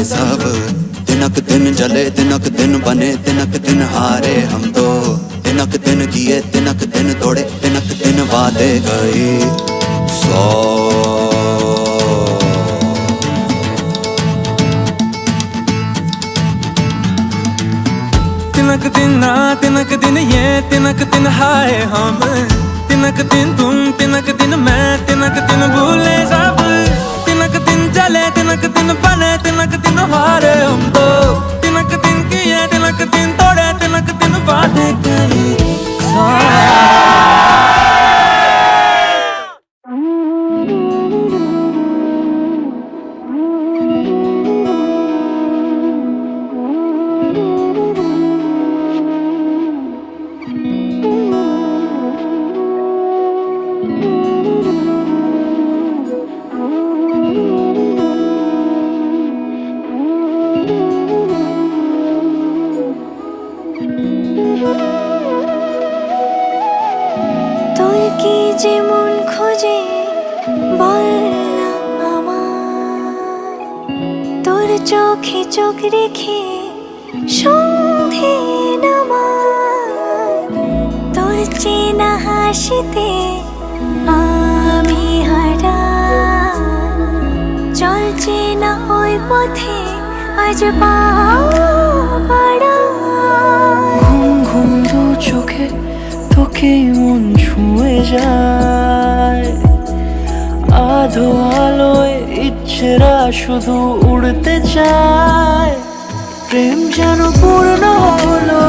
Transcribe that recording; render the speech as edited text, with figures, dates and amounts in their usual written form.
सब। दिनक दिन जले दिनक दिन बने दिनक दिन हारे हम तो। दिनक दिन किए दिनक दिन तोड़े दिनक दिन वादे गए 100। तिनक दिन ना तिनक दिन ये तिनक दिन हाय हम। तिनक दिन तुम तिनक दिन मैं तिनक दिन भूले सब। तिनक दिन जले तिनक दिन बने तिनक दिन हारे हम तो। तिनक दिन किए तिनक दिन तोड़े तिनक दिन वादे गए 100। তোর কি যে মন খোঁজে বল না আমার। তোর চোখে চোখ রেখে সন্ধে নামার। তোর চেনা হাসিতে আমি হারা। চল চেনা ওই পথে আজ পাড়া। ঘুম ঘুম দু চোখে তোকে মন ছুঁয়ে যায়। আধো আলোয় ইচ্ছেরা শুধু উড়তে চায়। প্রেম যেন পূর্ণ হলো